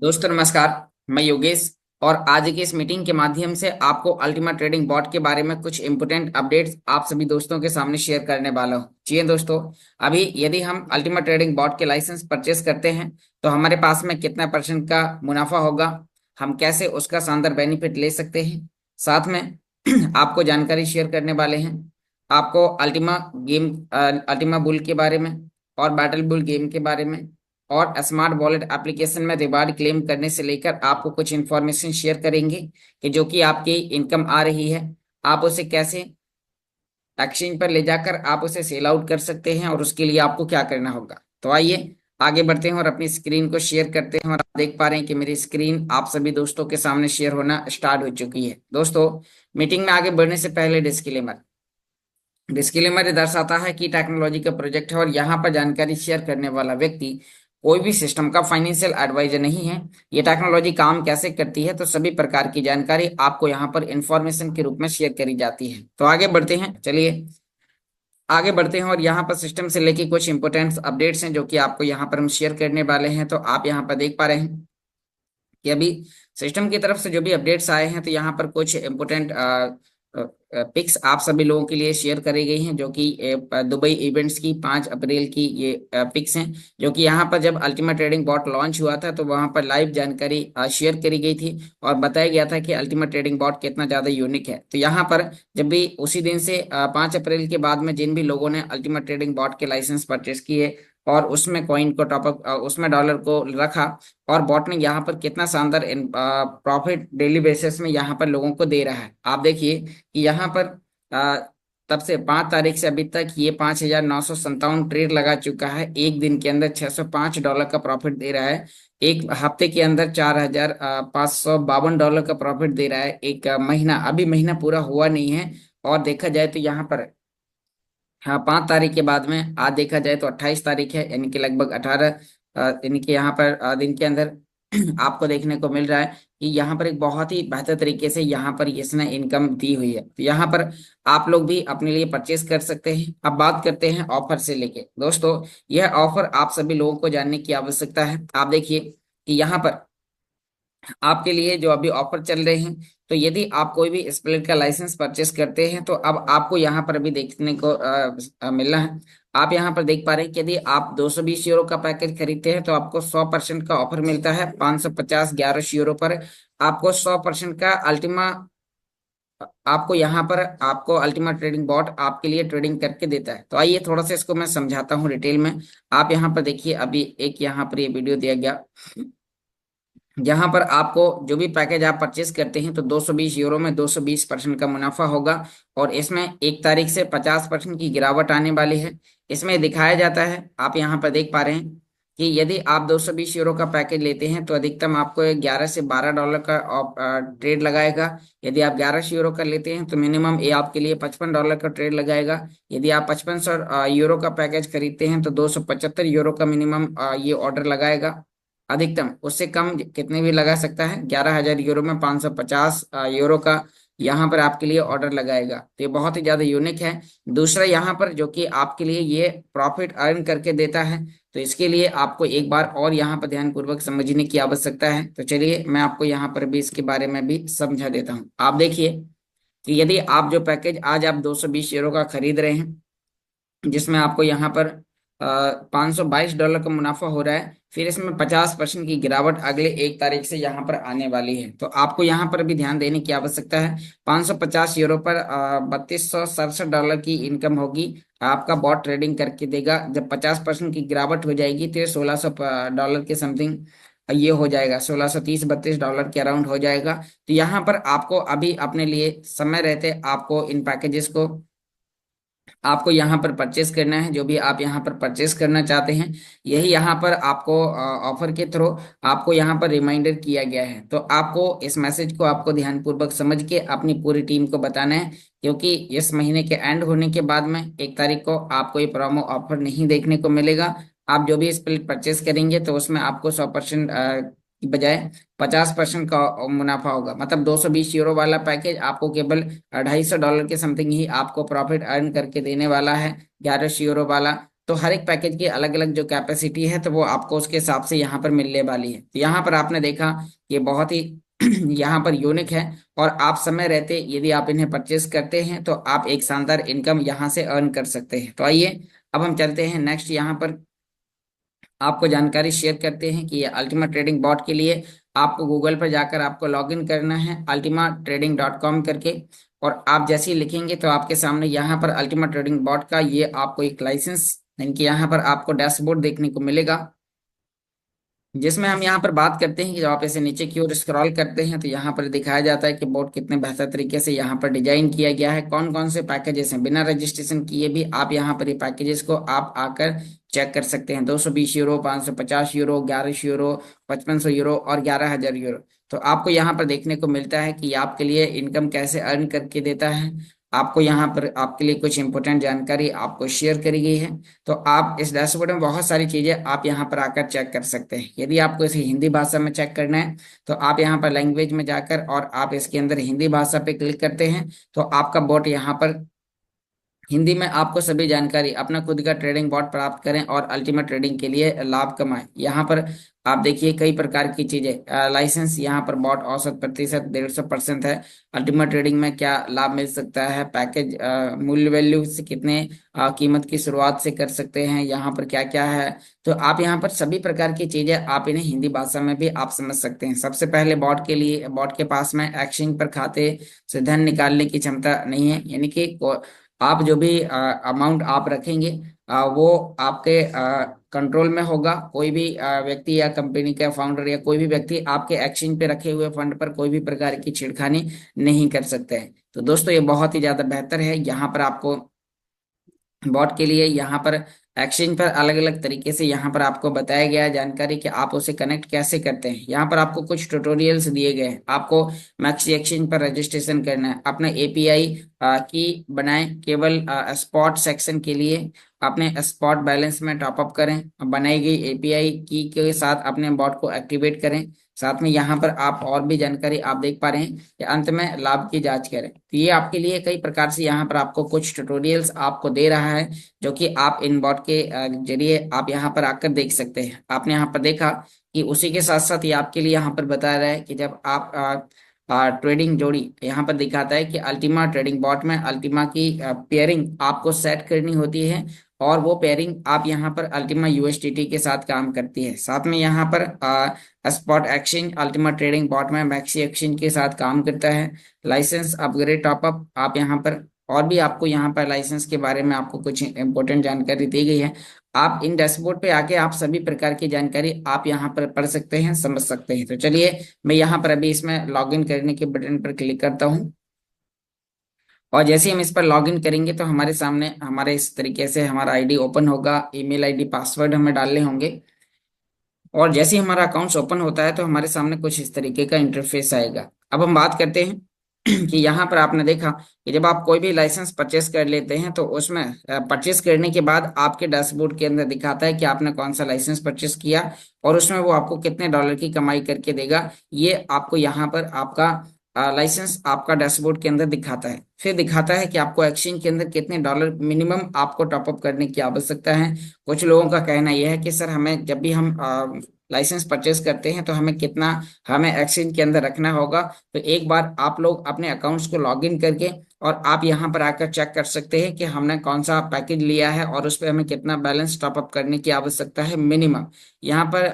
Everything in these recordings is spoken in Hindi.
दोस्तों नमस्कार। मैं योगेश और आज की इस मीटिंग के माध्यम से आपको अल्टीमा ट्रेडिंग बॉट के बारे में कुछ इंपोर्टेंट अपडेट्स आप सभी दोस्तों के सामने शेयर करने वाला हूँ। जी हाँ दोस्तों, अभी यदि हम अल्टीमा ट्रेडिंग बॉट के लाइसेंस परचेस करते हैं तो हमारे पास में कितना परसेंट का मुनाफा होगा, हम कैसे उसका शानदार बेनिफिट ले सकते हैं, साथ में आपको जानकारी शेयर करने वाले हैं। आपको अल्टीमा बुल के बारे में और बैटल बुल गेम के बारे में और स्मार्ट वॉलेट एप्लीकेशन में रिवार्ड क्लेम करने से लेकर आपको कुछ इन्फॉर्मेशन शेयर करेंगे कि जो कि आपकी इनकम आ रही है, आप उसे कैसे एक्सचेंज पर ले जाकर आप उसे सेल आउट कर सकते हैं और उसके लिए आपको क्या करना होगा। तो आइए आगे बढ़ते हैं और अपनी स्क्रीन को शेयर करते हैं। और आप देख पा रहे हैं कि मेरी स्क्रीन आप सभी दोस्तों के सामने शेयर होना स्टार्ट हो चुकी है। दोस्तों, मीटिंग में आगे बढ़ने से पहले डिस्क्लेमर डिस्क्लेमर दर्शाता है कि टेक्नोलॉजी का प्रोजेक्ट है और यहाँ पर जानकारी शेयर करने वाला व्यक्ति कोई भी सिस्टम का फाइनेंशियल एडवाइजर नहीं है। ये टेक्नोलॉजी काम कैसे करती है तो सभी प्रकार की जानकारी आपको यहाँ पर इंफॉर्मेशन के रूप में शेयर करी जाती है। तो आगे बढ़ते हैं, चलिए आगे बढ़ते हैं और यहाँ पर सिस्टम से लेके कुछ इंपोर्टेंट अपडेट्स हैं जो कि आपको यहाँ पर हम शेयर करने वाले हैं। तो आप यहाँ पर देख पा रहे हैं कि अभी सिस्टम की तरफ से जो भी अपडेट्स आए हैं तो यहाँ पर कुछ इम्पोर्टेंट पिक्स आप सभी लोगों के लिए शेयर करी गई हैं जो कि दुबई इवेंट्स की 5 अप्रैल की ये पिक्स हैं, जो कि यहाँ पर जब अल्टीमा ट्रेडिंग बॉट लॉन्च हुआ था तो वहाँ पर लाइव जानकारी शेयर करी गई थी और बताया गया था कि अल्टीमा ट्रेडिंग बॉट कितना ज़्यादा यूनिक है। तो यहाँ पर जब भी उसी दिन से 5 अप्रैल के बाद में जिन भी लोगों ने अल्टीमा ट्रेडिंग बॉट के लाइसेंस परचेस किए और उसमें कॉइन को टॉपअप उसमें डॉलर को रखा और बॉट ने यहाँ पर कितना शानदार प्रॉफिट डेली बेसिस में यहाँ पर लोगों को दे रहा है। आप देखिए कि यहाँ पर अ, तब से 5 तारीख से अभी तक ये 5,957 ट्रेड लगा चुका है। एक दिन के अंदर $605 का प्रॉफिट दे रहा है। एक हफ्ते के अंदर 4,552 का प्रॉफिट दे रहा है। एक महीना, अभी महीना पूरा हुआ नहीं है और देखा जाए तो यहाँ पर हाँ 5 तारीख के बाद में आज देखा जाए तो 28 तारीख है, यानी कि लगभग 18 यानी कि यहाँ पर दिन के अंदर आपको देखने को मिल रहा है कि यहाँ पर एक बहुत ही बेहतर तरीके से यहाँ पर इसने इनकम दी हुई है। तो यहाँ पर आप लोग भी अपने लिए परचेस कर सकते हैं। अब बात करते हैं ऑफर से लेके। दोस्तों, यह ऑफर आप सभी लोगों को जानने की आवश्यकता है। आप देखिए कि यहाँ पर आपके लिए जो अभी ऑफर चल रहे हैं, तो यदि आप कोई भी स्प्लिट का लाइसेंस परचेस करते हैं तो अब आपको यहाँ पर अभी देखने को मिलना है। आप यहाँ पर देख पा रहे हैं कि यदि आप 220 यूरो का पैकेज खरीदते हैं तो आपको 100% का ऑफर मिलता है। 550 11 यूरो पर आपको 100% का अल्टीमा आपको यहाँ पर आपको अल्टीमा ट्रेडिंग बॉट आपके लिए ट्रेडिंग करके देता है। तो आइए थोड़ा सा इसको मैं समझाता हूँ डिटेल में। आप यहाँ पर देखिए, अभी एक यहाँ पर ये वीडियो दिया गया जहां पर आपको जो भी पैकेज आप परचेस करते हैं तो 220 यूरो में 220% का मुनाफा होगा और इसमें 1 तारीख से 50% की गिरावट आने वाली है। इसमें दिखाया जाता है, आप यहाँ पर देख पा रहे हैं कि यदि आप 220 यूरो का पैकेज लेते हैं तो अधिकतम आपको 11 से $12 का ट्रेड लगाएगा। यदि आप 1100 यूरो का लेते हैं तो मिनिमम ये आपके लिए $55 का ट्रेड लगाएगा। यदि आप 5500 यूरो का पैकेज खरीदते हैं तो 275 यूरो का मिनिमम ये ऑर्डर लगाएगा। अधिकतम उससे कम कितने भी लगा सकता है। 11,000 यूरो में 550 यूरो का यहाँ पर आपके लिए ऑर्डर लगाएगा। तो ये बहुत ही ज्यादा यूनिक है। दूसरा यहाँ पर जो कि आपके लिए ये प्रॉफिट अर्न करके देता है, तो इसके लिए आपको एक बार और यहाँ पर ध्यान पूर्वक समझने की आवश्यकता है। तो चलिए मैं आपको यहाँ पर भी इसके बारे में भी समझा देता हूँ। आप देखिए कि यदि आप जो पैकेज आज आप 220 यूरो का खरीद रहे हैं जिसमें आपको यहाँ पर $522 का मुनाफा हो रहा है, फिर इसमें 50% की गिरावट अगले 1 तारीख से यहाँ पर आने वाली है। तो आपको यहाँ पर भी ध्यान देने की आवश्यकता है। 550 यूरो पर $3267 की इनकम होगी। आपका बॉट ट्रेडिंग करके देगा। जब 50% की गिरावट हो जाएगी तो ये $1600 के समथिंग ये हो जाएगा, 1630 32 डॉलर के अराउंड हो जाएगा। तो यहाँ पर आपको अभी अपने लिए समय रहते आपको इन पैकेजेस को आपको यहाँ पर परचेस करना है। जो भी आप यहाँ पर परचेस करना चाहते हैं, यही यहाँ पर आपको ऑफर के थ्रू आपको यहाँ पर रिमाइंडर किया गया है। तो आपको इस मैसेज को आपको ध्यानपूर्वक समझ के अपनी पूरी टीम को बताना है, क्योंकि इस महीने के एंड होने के बाद में 1 तारीख को आपको ये प्रोमो ऑफर नहीं देखने को मिलेगा। आप जो भी स्प्लिट परचेस करेंगे तो उसमें आपको 100% की बजाय 50% का मुनाफा होगा। मतलब 220 यूरो वाला पैकेज आपको केवल $250 के समथिंग ही आपको प्रॉफिट अर्न करके देने वाला है। 1100 यूरो वाला तो हर एक पैकेज की अलग अलग जो कैपेसिटी है तो वो आपको उसके हिसाब से यहाँ पर मिलने वाली है। तो यहाँ पर आपने देखा ये बहुत ही यहाँ पर यूनिक है, और आप समय रहते यदि आप इन्हें परचेस करते हैं तो आप एक शानदार इनकम यहाँ से अर्न कर सकते हैं। तो आइए अब हम चलते हैं नेक्स्ट, यहाँ पर आपको जानकारी शेयर करते हैं कि ये अल्टीमा ट्रेडिंग बॉट के लिए आपको गूगल पर जाकर आपको लॉगिन करना है ultimatrading.com करके। और आप जैसे ही लिखेंगे तो आपके सामने यहाँ पर अल्टीमा ट्रेडिंग बॉट का ये आपको एक लाइसेंस यानी कि यहाँ पर आपको डैशबोर्ड देखने को मिलेगा, जिसमें हम यहाँ पर बात करते हैं कि जब आप इसे नीचे की ओर स्क्रॉल करते हैं तो यहाँ पर दिखाया जाता है कि बोर्ड कितने बेहतर तरीके से यहाँ पर डिजाइन किया गया है, कौन कौन से पैकेजेस हैं। बिना रजिस्ट्रेशन किए भी आप यहाँ पर ये पैकेजेस को आप आकर चेक कर सकते हैं। 220 यूरो, 550 यूरो, 1100 यूरो, 5500 यूरो और 11,000 यूरो। तो आपको यहाँ पर देखने को मिलता है कि आपके लिए इनकम कैसे अर्न करके देता है। आपको यहाँ पर आपके लिए कुछ इंपॉर्टेंट जानकारी आपको शेयर करी गई है। तो आप इस डैशबोर्ड में बहुत सारी चीजें आप यहाँ पर आकर चेक कर सकते हैं। यदि आपको इसे हिंदी भाषा में चेक करना है तो आप यहाँ पर लैंग्वेज में जाकर और आप इसके अंदर हिंदी भाषा पे क्लिक करते हैं तो आपका बॉट यहाँ पर हिंदी में आपको सभी जानकारी अपना खुद का ट्रेडिंग बॉट प्राप्त करें और अल्टीमेट ट्रेडिंग के लिए लाभ कमाएं। यहाँ पर आप देखिए कई प्रकार की चीजें, लाइसेंस यहाँ पर बॉट औसत प्रतिशत 150% है। अल्टीमेट ट्रेडिंग में क्या लाभ मिल सकता है, पैकेज मूल्य वैल्यू से कितने कीमत की शुरुआत से कर सकते हैं, यहाँ पर क्या क्या है। तो आप यहाँ पर सभी प्रकार की चीजें आप इन्हें हिंदी भाषा में भी आप समझ सकते हैं। सबसे पहले बॉट के लिए, बॉट के पास में एक्सचेंज पर खाते से धन निकालने की क्षमता नहीं है, यानी कि आप जो भी अमाउंट आप रखेंगे वो आपके कंट्रोल में होगा। कोई भी व्यक्ति या कंपनी का फाउंडर या कोई भी व्यक्ति आपके एक्सचेंज पे रखे हुए फंड पर कोई भी प्रकार की छेड़खानी नहीं कर सकते हैं। तो दोस्तों ये बहुत ही ज्यादा बेहतर है। यहाँ पर आपको बॉट के लिए यहाँ पर एक्सचेंज पर अलग अलग तरीके से यहाँ पर आपको बताया गया है जानकारी कि आप उसे कनेक्ट कैसे करते हैं। यहाँ पर आपको कुछ ट्यूटोरियल्स दिए गए हैं। आपको मैक्सी एक्सचेंज पर रजिस्ट्रेशन करना है, अपना एपीआई की बनाएं केवल स्पॉट सेक्शन के लिए, अपने स्पॉट बैलेंस में टॉपअप करें, बनाई गई एपीआई की के साथ अपने बॉट को एक्टिवेट करें। साथ में यहाँ पर आप और भी जानकारी आप देख पा रहे हैं कि अंत में लाभ की जांच करें। तो ये आपके लिए कई प्रकार से यहाँ पर आपको कुछ ट्यूटोरियल्स आपको दे रहा है जो कि आप इन बॉट के जरिए आप यहाँ पर आकर देख सकते हैं। आपने यहाँ पर देखा कि उसी के साथ साथ ये आपके लिए यहाँ पर बता रहा है कि जब आप ट्रेडिंग जोड़ी यहाँ पर दिखाता है कि अल्टीमा ट्रेडिंग बॉट में अल्टीमा की पेयरिंग आपको सेट करनी होती है, और वो पेयरिंग आप यहाँ पर अल्टीमा यूएसडीटी के साथ काम करती है। साथ में यहाँ पर spot exchange Ultima trading bot में मैक्सी एक्सचेंज के साथ काम करता है। लाइसेंस अपग्रेड टॉपअप आप यहाँ पर, और भी आपको यहाँ पर लाइसेंस के बारे में आपको कुछ इंपॉर्टेंट जानकारी दी गई है। आप इन डैशबोर्ड पे आके आप सभी प्रकार की जानकारी आप यहाँ पर पढ़ सकते हैं, समझ सकते हैं। तो चलिए मैं यहाँ पर अभी इसमें लॉगिन करने के बटन पर क्लिक करता हूँ, और जैसे ही हम इस पर लॉगिन करेंगे तो हमारे सामने हमारे इस तरीके से हमारा आईडी ओपन होगा। ईमेल आईडी पासवर्ड हमें डालने होंगे, और जैसे ही हमारा अकाउंट ओपन होता है तो हमारे सामने कुछ इस तरीके का इंटरफेस आएगा। अब हम बात करते हैं कि यहाँ पर आपने देखा कि जब आप कोई भी लाइसेंस परचेस कर लेते हैं तो उसमें परचेस करने के बाद आपके डैशबोर्ड के अंदर दिखाता है कि आपने कौन सा लाइसेंस परचेस किया और उसमें वो आपको कितने डॉलर की कमाई करके देगा। ये आपको यहाँ पर आपका लाइसेंस आपका डैशबोर्ड के अंदर दिखाता है। फिर दिखाता है कि आपको एक्सचेंज के अंदर कितने डॉलर मिनिमम आपको टॉपअप करने की आवश्यकता है। कुछ लोगों का कहना यह है कि सर हमें जब भी हम लाइसेंस परचेस करते हैं तो हमें कितना हमें एक्सचेंज के अंदर रखना होगा। तो एक बार आप लोग अपने अकाउंट्स को लॉगिन करके और आप यहाँ पर आकर चेक कर सकते हैं कि हमने कौन सा पैकेज लिया है और उस पर हमें कितना बैलेंस टॉपअप करने की आवश्यकता है मिनिमम। यहाँ पर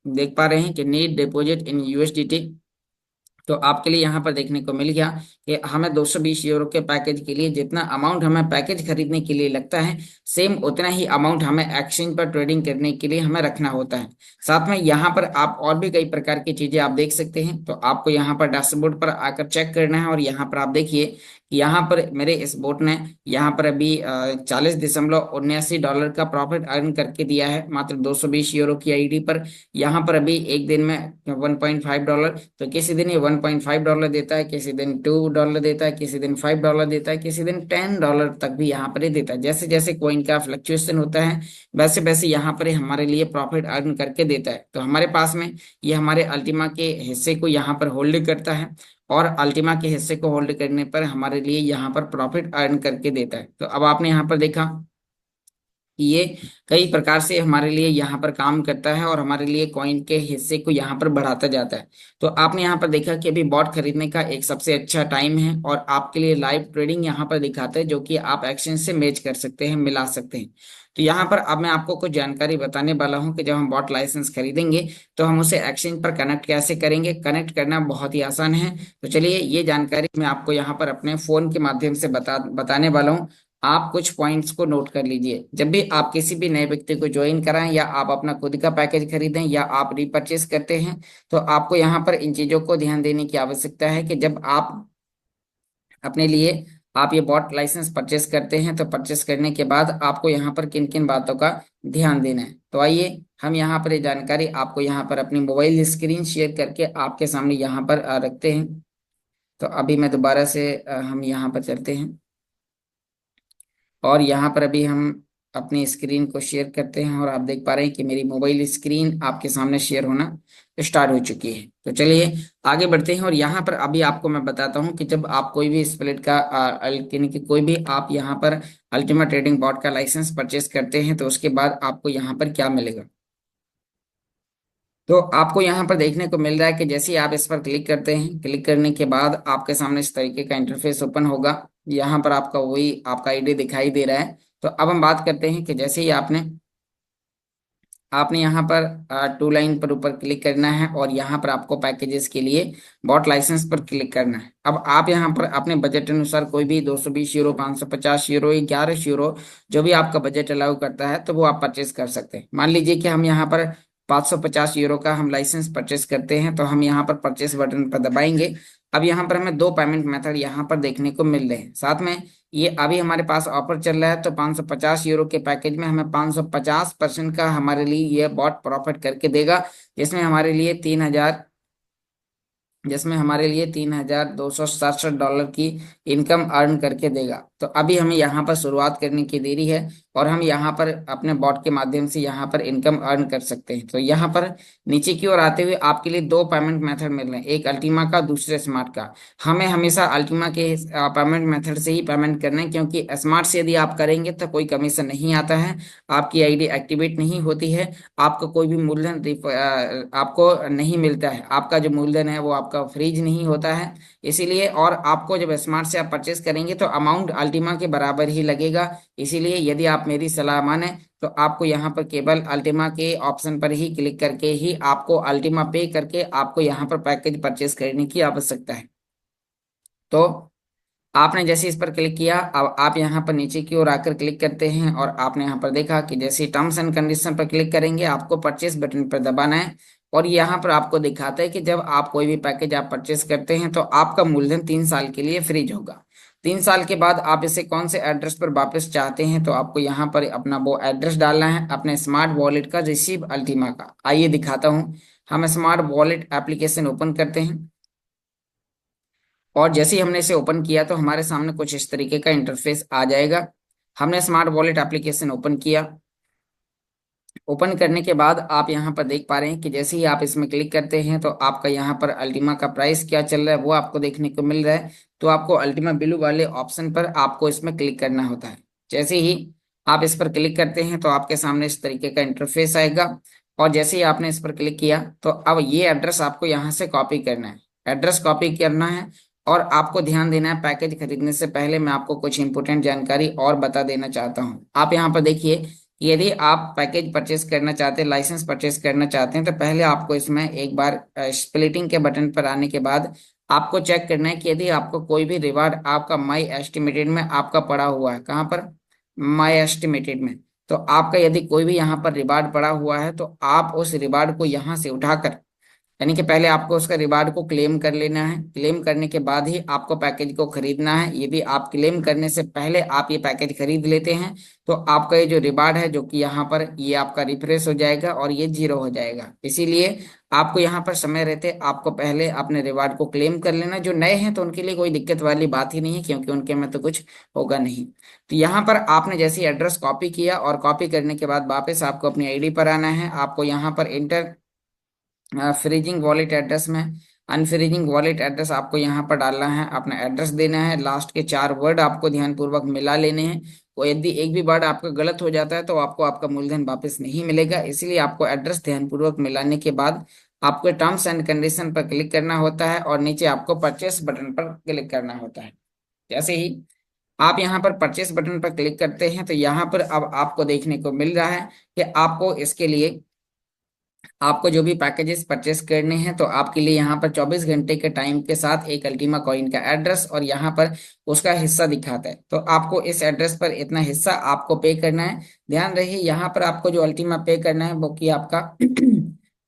देख पा रहे हैं कि नीड डिपॉजिट इन यूएसडीटी। तो आपके लिए यहाँ पर देखने को मिल गया कि हमें 220 यूरो के पैकेज के लिए जितना अमाउंट हमें पैकेज खरीदने के लिए लगता है सेम उतना ही अमाउंट हमें एक्सचेंज पर ट्रेडिंग करने के लिए हमें रखना होता है। साथ में यहाँ पर आप और भी कई प्रकार की चीजें आप देख सकते हैं। तो आपको यहाँ पर डैशबोर्ड पर आकर चेक करना है, और यहाँ पर आप देखिए कि यहाँ पर मेरे इस बोट ने यहाँ पर अभी 40.79 डॉलर का प्रॉफिट अर्न करके दिया है मात्र 220 यूरो की आईडी पर। यहाँ पर अभी एक दिन में 1.5 डॉलर, तो किसी दिन ये 1.5 डॉलर देता है, किसी दिन 2 डॉलर देता है, किसी दिन 5 डॉलर देता है, किसी दिन 10 डॉलर तक भी यहाँ पर ये देता है। जैसे जैसे कोइन का फ्लक्चुएशन होता है वैसे वैसे यहाँ पर ये हमारे लिए प्रॉफिट अर्न करके देता है। तो हमारे पास में ये हमारे अल्टीमा के हिस्से को यहाँ पर होल्ड करता है, और अल्टीमा के हिस्से को होल्ड करने पर हमारे लिए यहाँ पर प्रॉफिट अर्न करके देता है। तो अब आपने यहाँ पर देखा ये कई प्रकार से हमारे लिए यहाँ पर काम करता है और हमारे लिए कॉइन के हिस्से को यहाँ पर बढ़ाता जाता है। तो आपने यहाँ पर देखा कि अभी बॉट खरीदने का एक सबसे अच्छा टाइम है और आपके लिए लाइव ट्रेडिंग यहाँ पर दिखाता है, जो कि आप एक्सचेंज से मैच कर सकते हैं, मिला सकते हैं। तो यहाँ पर अब मैं आपको कुछ जानकारी बताने वाला हूँ कि जब हम बॉट लाइसेंस खरीदेंगे तो हम उसे एक्सचेंज पर कनेक्ट कैसे करेंगे। कनेक्ट करना बहुत ही आसान है। तो चलिए ये जानकारी मैं आपको यहाँ पर अपने फोन के माध्यम से बताने वाला हूँ। आप कुछ पॉइंट्स को नोट कर लीजिए। जब भी आप किसी भी नए व्यक्ति को ज्वाइन कराएं या आप अपना खुद का पैकेज खरीदें या आप रिपर्चेस करते हैं, तो आपको यहाँ पर इन चीजों को ध्यान देने की आवश्यकता है कि जब आप अपने लिए आप ये बॉट लाइसेंस परचेस करते हैं तो परचेस करने के बाद आपको यहाँ पर किन किन बातों का ध्यान देना है। तो आइए हम यहाँ पर ये जानकारी आपको यहाँ पर अपनी मोबाइल स्क्रीन शेयर करके आपके सामने यहाँ पर रखते हैं। तो अभी मैं दोबारा से हम यहाँ पर चलते हैं और यहाँ पर अभी हम अपनी स्क्रीन को शेयर करते हैं और आप देख पा रहे हैं कि मेरी मोबाइल स्क्रीन आपके सामने शेयर होना स्टार्ट हो चुकी है। तो चलिए आगे बढ़ते हैं और यहाँ पर अभी आपको मैं बताता हूँ कि जब आप कोई भी स्प्लिट का यानी कि कोई भी आप यहाँ पर अल्टीमेट ट्रेडिंग बॉट का लाइसेंस परचेस करते हैं तो उसके बाद आपको यहाँ पर क्या मिलेगा। तो आपको यहाँ पर देखने को मिल रहा है कि जैसे ही आप इस पर क्लिक करते हैं, क्लिक करने के बाद आपके सामने इस तरीके का इंटरफेस ओपन होगा। यहाँ पर आपका वही आपका आईडी दिखाई दे रहा है। तो अब हम बात करते हैं कि जैसे ही आपने आपने यहाँ पर टू लाइन पर ऊपर क्लिक करना है और यहाँ पर आपको पैकेजेस के लिए बॉट लाइसेंस पर क्लिक करना है। अब आप यहाँ पर अपने बजट अनुसार कोई भी 220 यूरो, 550 यूरो, 11 यूरो, जो भी आपका बजट अलाउ करता है तो वो आप परचेस कर सकते हैं। मान लीजिए कि हम यहाँ पर 550 यूरो का हम लाइसेंस परचेस करते हैं तो हम यहाँ पर परचेस बटन पर दबाएंगे। अब यहाँ पर हमें दो पेमेंट मेथड यहाँ पर देखने को मिल रहे हैं। साथ में ये अभी हमारे पास ऑफर चल रहा है तो 550 यूरो के पैकेज में हमें 550% का हमारे लिए ये बॉट प्रॉफिट करके देगा, जिसमें हमारे लिए 3,267 डॉलर की इनकम अर्न करके देगा। तो अभी हमें यहाँ पर शुरुआत करने की देरी है और हम यहाँ पर अपने बॉट के माध्यम से यहाँ पर इनकम अर्न कर सकते हैं। तो यहाँ पर नीचे की ओर आते हुए आपके लिए दो पेमेंट मेथड मिल रहे हैं, एक अल्टीमा का, दूसरे स्मार्ट का। हमें हमेशा अल्टीमा के पेमेंट मेथड से ही पेमेंट करना है, क्योंकि स्मार्ट से यदि आप करेंगे तो कोई कमीशन नहीं आता है, आपकी आईडी एक्टिवेट नहीं होती है, आपको कोई भी मूलधन आपको नहीं मिलता है, आपका जो मूलधन है वो आपका फ्रीज नहीं होता है। इसीलिए और आपको जब स्मार्ट से आप परचेस करेंगे तो अमाउंट अल्टीमा के बराबर ही लगेगा। इसीलिए यदि आप मेरी सलाह माने तो आपको यहाँ पर केवल अल्टीमा के ऑप्शन पर ही क्लिक करके ही आपको अल्टीमा पे करके आपको यहाँ पर पैकेज परचेस करने की आवश्यकता है। तो आपने जैसे इस पर क्लिक किया, अब आप यहाँ पर नीचे की ओर आकर क्लिक करते हैं और आपने यहाँ पर देखा कि जैसे टर्म्स एंड कंडीशन पर क्लिक करेंगे आपको परचेस बटन पर दबाना है और यहाँ पर आपको दिखाता है कि जब आप कोई भी पैकेज आप परचेस करते हैं तो आपका मूलधन 3 साल के लिए फ्रीज होगा। 3 साल के बाद आप इसे कौन से एड्रेस पर वापस चाहते हैं तो आपको यहाँ पर अपना वो एड्रेस डालना है, अपने स्मार्ट वॉलेट का, रिसीव अल्टीमा का। आइए दिखाता हूँ। हम स्मार्ट वॉलेट एप्लीकेशन ओपन करते हैं और जैसे ही हमने इसे ओपन किया तो हमारे सामने कुछ इस तरीके का इंटरफेस आ जाएगा। हमने स्मार्ट वॉलेट एप्लीकेशन ओपन किया। ओपन करने के बाद आप यहाँ पर देख पा रहे हैं कि जैसे ही आप इसमें क्लिक करते हैं तो आपका यहाँ पर अल्टीमा का प्राइस क्या चल रहा है वो आपको देखने को मिल रहा है। तो आपको अल्टीमा ब्लू वाले ऑप्शन पर आपको इसमें क्लिक करना होता है। जैसे ही आप इस पर क्लिक करते हैं तो आपके सामने इस तरीके का इंटरफेस आएगा और जैसे ही आपने इस पर क्लिक किया तो अब ये एड्रेस आपको यहाँ से कॉपी करना है, एड्रेस कॉपी करना है। और आपको ध्यान देना है, पैकेज खरीदने से पहले मैं आपको कुछ इंपोर्टेंट जानकारी और बता देना चाहता हूँ। आप यहाँ पर देखिए, यदि आप पैकेज परचेस करना चाहते हैं, लाइसेंस परचेस करना चाहते हैं तो पहले आपको इसमें एक बार स्प्लिटिंग के बटन पर आने के बाद आपको चेक करना है कि यदि आपको कोई भी रिवार्ड आपका माई एस्टिमेटेड में आपका पड़ा हुआ है। कहाँ पर? माई एस्टिमेटेड में। तो आपका यदि कोई भी यहाँ पर रिवार्ड पड़ा हुआ है तो आप उस रिवार्ड को यहाँ से उठाकर, यानी कि पहले आपको उसका रिवार्ड को क्लेम कर लेना है। क्लेम करने के बाद ही आपको पैकेज को खरीदना है। यदि आप क्लेम करने से पहले आप ये पैकेज खरीद लेते हैं तो आपका ये जो रिवार्ड है, जो कि यहाँ पर ये आपका रिफ्रेश हो जाएगा और ये 0 हो जाएगा। इसीलिए आपको यहाँ पर समय रहते आपको पहले अपने रिवार्ड को क्लेम कर लेना। जो नए हैं तो उनके लिए कोई दिक्कत वाली बात ही नहीं है, क्योंकि उनके में तो कुछ होगा नहीं। तो यहाँ पर आपने जैसे एड्रेस कॉपी किया और कॉपी करने के बाद वापस आपको अपनी आईडी पर आना है। आपको यहाँ पर इंटर फ्रीजिंग वॉलेट एड्रेस में अनफ्रीजिंग वॉलेट एड्रेस आपको यहाँ पर डालना है, अपना एड्रेस देना है, लास्ट के 4 वर्ड आपको ध्यानपूर्वक मिला लेने हैं। और यदि एक भी वर्ड आपका गलत हो जाता है तो आपको आपका मूलधन वापस नहीं मिलेगा। इसलिए आपको एड्रेस ध्यानपूर्वक मिलाने के बाद आपको टर्म्स एंड कंडीशन पर क्लिक करना होता है और नीचे आपको परचेस बटन पर क्लिक करना होता है। जैसे ही आप यहाँ पर परचेस बटन पर क्लिक करते हैं तो यहाँ पर अब आपको देखने को मिल रहा है कि आपको इसके लिए आपको जो भी पैकेजेस परचेस करने हैं तो आपके लिए यहाँ पर 24 घंटे के टाइम के साथ एक अल्टीमा कॉइन का एड्रेस और यहाँ पर उसका हिस्सा दिखाता है। तो आपको इस एड्रेस पर इतना हिस्सा आपको पे करना है। ध्यान रहे यहाँ पर आपको जो अल्टीमा पे करना है वो कि आपका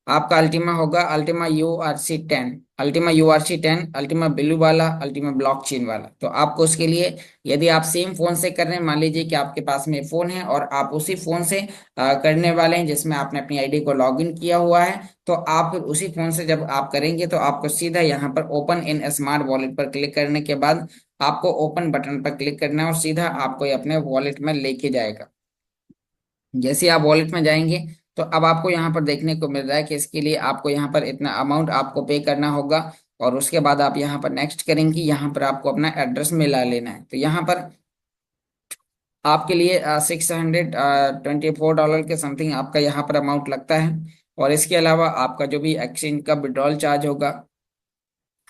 आपका अल्टीमा होगा Ultima URC 10, Ultima URC 10, Ultima blue वाला, अल्टीमा ब्लॉकचेन वाला। तो आपको उसके लिए यदि आप सेम फोन से कर रहे हैं, मान लीजिए कि आपके पास में फोन है और आप उसी फोन से करने वाले हैं जिसमें आपने अपनी आईडी को लॉगिन किया हुआ है, तो आप फिर उसी फोन से जब आप करेंगे तो आपको सीधा यहाँ पर ओपन इन स्मार्ट वॉलेट पर क्लिक करने के बाद आपको ओपन बटन पर क्लिक करना है और सीधा आपको ये अपने वॉलेट में लेके जाएगा। जैसे आप वॉलेट में जाएंगे तो अब आपको यहाँ पर देखने को मिल रहा है कि इसके लिए आपको यहाँ पर इतना अमाउंट आपको पे करना होगा। और उसके बाद आप यहाँ पर नेक्स्ट करेंगे, यहाँ पर आपको अपना एड्रेस मिला लेना है। तो यहाँ पर आपके लिए $624 के समथिंग आपका यहाँ पर अमाउंट लगता है। और इसके अलावा आपका जो भी एक्सचेंज का विड्रॉल चार्ज होगा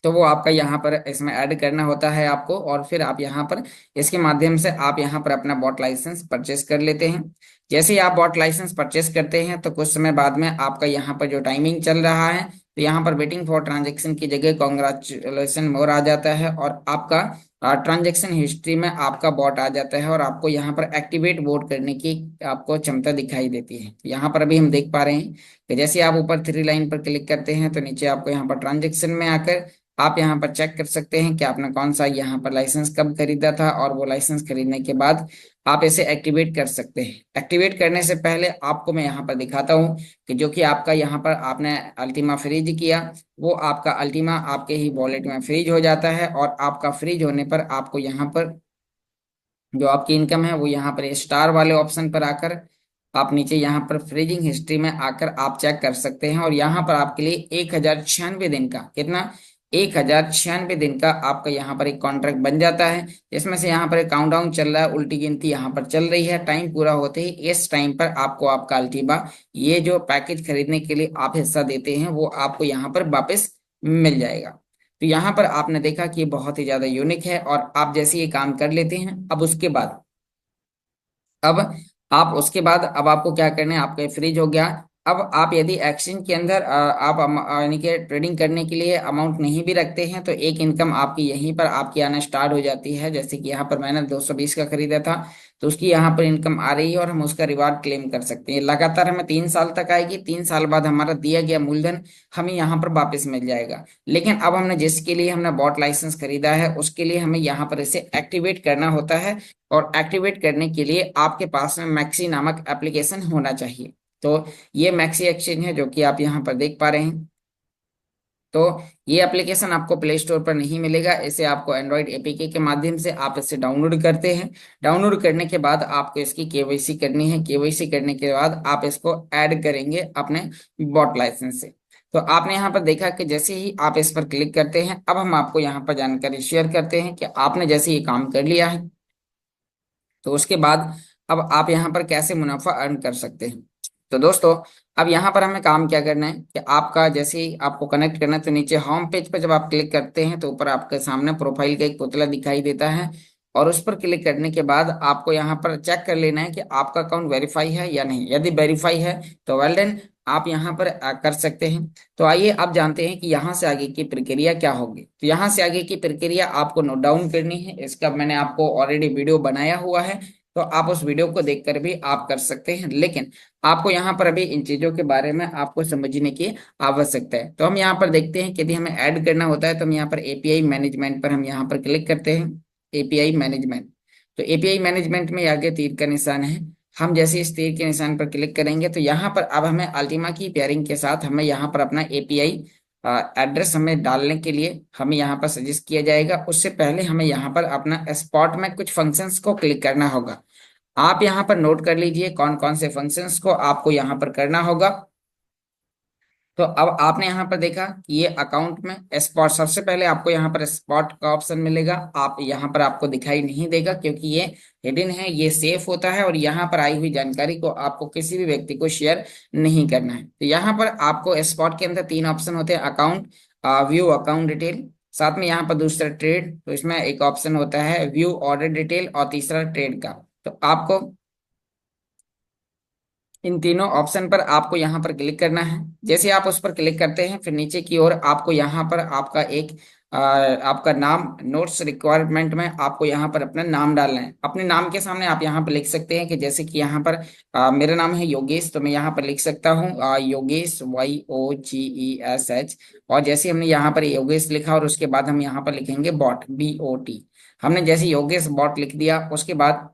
तो वो आपका यहाँ पर इसमें ऐड करना होता है आपको। और फिर आप यहाँ पर इसके माध्यम से आप यहाँ पर अपना बॉट लाइसेंस परचेस कर लेते हैं। जैसे ही आप बॉट लाइसेंस परचेस करते हैं तो कुछ समय बाद में आपका यहाँ पर जो टाइमिंग चल रहा है तो यहाँ पर वेटिंग फॉर ट्रांजेक्शन की जगह कॉन्ग्रेचुलेशन मोर आ जाता है और आपका ट्रांजेक्शन हिस्ट्री में आपका बॉट आ जाता है और आपको यहाँ पर एक्टिवेट बोट करने की आपको क्षमता दिखाई देती है। तो यहाँ पर अभी हम देख पा रहे हैं कि जैसे आप ऊपर 3 लाइन पर क्लिक करते हैं तो नीचे आपको यहाँ पर ट्रांजेक्शन में आकर आप यहाँ पर चेक कर सकते हैं कि आपने कौन सा यहाँ पर लाइसेंस कब खरीदा था और वो लाइसेंस खरीदने के बाद आप इसे एक्टिवेट कर सकते हैं। एक्टिवेट करने से पहले आपको मैं यहाँ पर दिखाता हूँ कि जो कि आपका यहाँ पर आपने अल्टीमा फ्रीज किया वो आपका अल्टीमा आपके ही वॉलेट में फ्रीज हो जाता है। और आपका फ्रीज होने पर आपको यहाँ पर जो आपकी इनकम है वो यहाँ पर स्टार वाले ऑप्शन पर आकर आप नीचे यहाँ पर फ्रीजिंग हिस्ट्री में आकर आप चेक कर सकते हैं। और यहाँ पर आपके लिए 1096 दिन का कितना 1096 दिन का आपका यहाँ पर एक कॉन्ट्रैक्ट बन जाता है। इसमें से यहाँ पर एक काउंटडाउन चल रहा है, उल्टी गिनती यहाँ पर चल रही है। टाइम पूरा होते ही इस टाइम पर आपको आपका अल्टीमा ये जो पैकेज खरीदने के लिए आप हिस्सा देते हैं वो आपको यहाँ पर वापस मिल जाएगा। तो यहाँ पर आपने देखा कि ये बहुत ही ज्यादा यूनिक है और आप जैसे ये काम कर लेते हैं अब अब आपको क्या करना है, आपका फ्रीज हो गया। अब आप यदि एक्सचेंज के अंदर आप यानी कि ट्रेडिंग करने के लिए अमाउंट नहीं भी रखते हैं तो एक इनकम आपकी यहीं पर आपकी आना स्टार्ट हो जाती है। जैसे कि यहाँ पर मैंने 220 का खरीदा था तो उसकी यहाँ पर इनकम आ रही है और हम उसका रिवार्ड क्लेम कर सकते हैं। लगातार हमें 3 साल तक आएगी, 3 साल बाद हमारा दिया गया मूलधन हमें यहाँ पर वापस मिल जाएगा। लेकिन अब हमने जिसके लिए हमने बॉट लाइसेंस खरीदा है उसके लिए हमें यहाँ पर इसे एक्टिवेट करना होता है। और एक्टिवेट करने के लिए आपके पास में मैक्सी नामक एप्लीकेशन होना चाहिए। तो ये मैक्सी एक्सचेंज है जो कि आप यहाँ पर देख पा रहे हैं। तो ये एप्लीकेशन आपको प्ले स्टोर पर नहीं मिलेगा, इसे आपको एंड्रॉइड एपीके के माध्यम से आप इसे डाउनलोड करते हैं। डाउनलोड करने के बाद आपको इसकी केवाईसी करनी है। केवाईसी करने के बाद आप इसको ऐड करेंगे अपने बॉट लाइसेंस से। तो आपने यहाँ पर देखा कि जैसे ही आप इस पर क्लिक करते हैं अब हम आपको यहाँ पर जानकारी शेयर करते हैं कि आपने जैसे ये काम कर लिया है तो उसके बाद अब आप यहाँ पर कैसे मुनाफा अर्न कर सकते हैं। तो दोस्तों अब यहाँ पर हमें काम क्या करना है कि आपका जैसे ही आपको कनेक्ट करना है तो नीचे होम पेज पर जब आप क्लिक करते हैं तो ऊपर आपके सामने प्रोफाइल का एक पुतला दिखाई देता है। और उस पर क्लिक करने के बाद आपको यहाँ पर चेक कर लेना है कि आपका अकाउंट वेरीफाई है या नहीं। यदि वेरीफाई है तो वेल देन आप यहाँ पर कर सकते हैं। तो आइए आप जानते हैं कि यहाँ से आगे की प्रक्रिया क्या होगी। तो यहाँ से आगे की प्रक्रिया आपको नोट डाउन करनी है, इसका मैंने आपको ऑलरेडी वीडियो बनाया हुआ है तो आप उस वीडियो को देखकर भी आप कर सकते हैं। लेकिन आपको यहाँ पर अभी इन चीजों के बारे में आपको समझने की आवश्यकता है। तो हम यहाँ पर देखते हैं कि यदि हमें ऐड करना होता है तो हम यहाँ पर एपीआई मैनेजमेंट पर हम यहाँ पर क्लिक करते हैं। एपीआई मैनेजमेंट, तो एपीआई मैनेजमेंट में आगे तीर का निशान है। हम जैसे इस तीर के निशान पर क्लिक करेंगे तो यहाँ पर अब हमें अल्टीमा की पेयरिंग के साथ हमें यहाँ पर अपना एपीआई एड्रेस हमें डालने के लिए हमें यहाँ पर सजेस्ट किया जाएगा। उससे पहले हमें यहाँ पर अपना स्पॉट में कुछ फंक्शंस को क्लिक करना होगा। आप यहाँ पर नोट कर लीजिए कौन कौन से फंक्शंस को आपको यहाँ पर करना होगा। तो अब आपने यहाँ पर देखा कि ये अकाउंट में स्पॉट, सबसे पहले आपको यहाँ पर स्पॉट का ऑप्शन मिलेगा। आप यहाँ पर आपको दिखाई नहीं देगा क्योंकि ये हिडन है, ये सेफ होता है और यहाँ पर आई हुई जानकारी को आपको किसी भी व्यक्ति को शेयर नहीं करना है। तो यहाँ पर आपको स्पॉट के अंदर तीन ऑप्शन होते हैं, अकाउंट, व्यू अकाउंट डिटेल, साथ में यहाँ पर दूसरा ट्रेड, तो इसमें एक ऑप्शन होता है व्यू ऑर्डर डिटेल और तीसरा ट्रेड का। तो आपको इन तीनों ऑप्शन पर आपको यहाँ पर क्लिक करना है। जैसे आप उस पर क्लिक करते हैं फिर नीचे की ओर आपको यहाँ पर आपका एक आपका नाम, नोट्स रिक्वायरमेंट में आपको यहाँ पर अपना नाम डालना है। अपने नाम के सामने आप यहाँ पर लिख सकते हैं कि जैसे कि यहाँ पर मेरा नाम है योगेश, तो मैं यहाँ पर लिख सकता हूँ योगेश, YOGESH। और जैसे हमने यहाँ पर योगेश लिखा और उसके बाद हम यहाँ पर लिखेंगे बॉट, BOT। हमने जैसे योगेश बॉट लिख दिया उसके बाद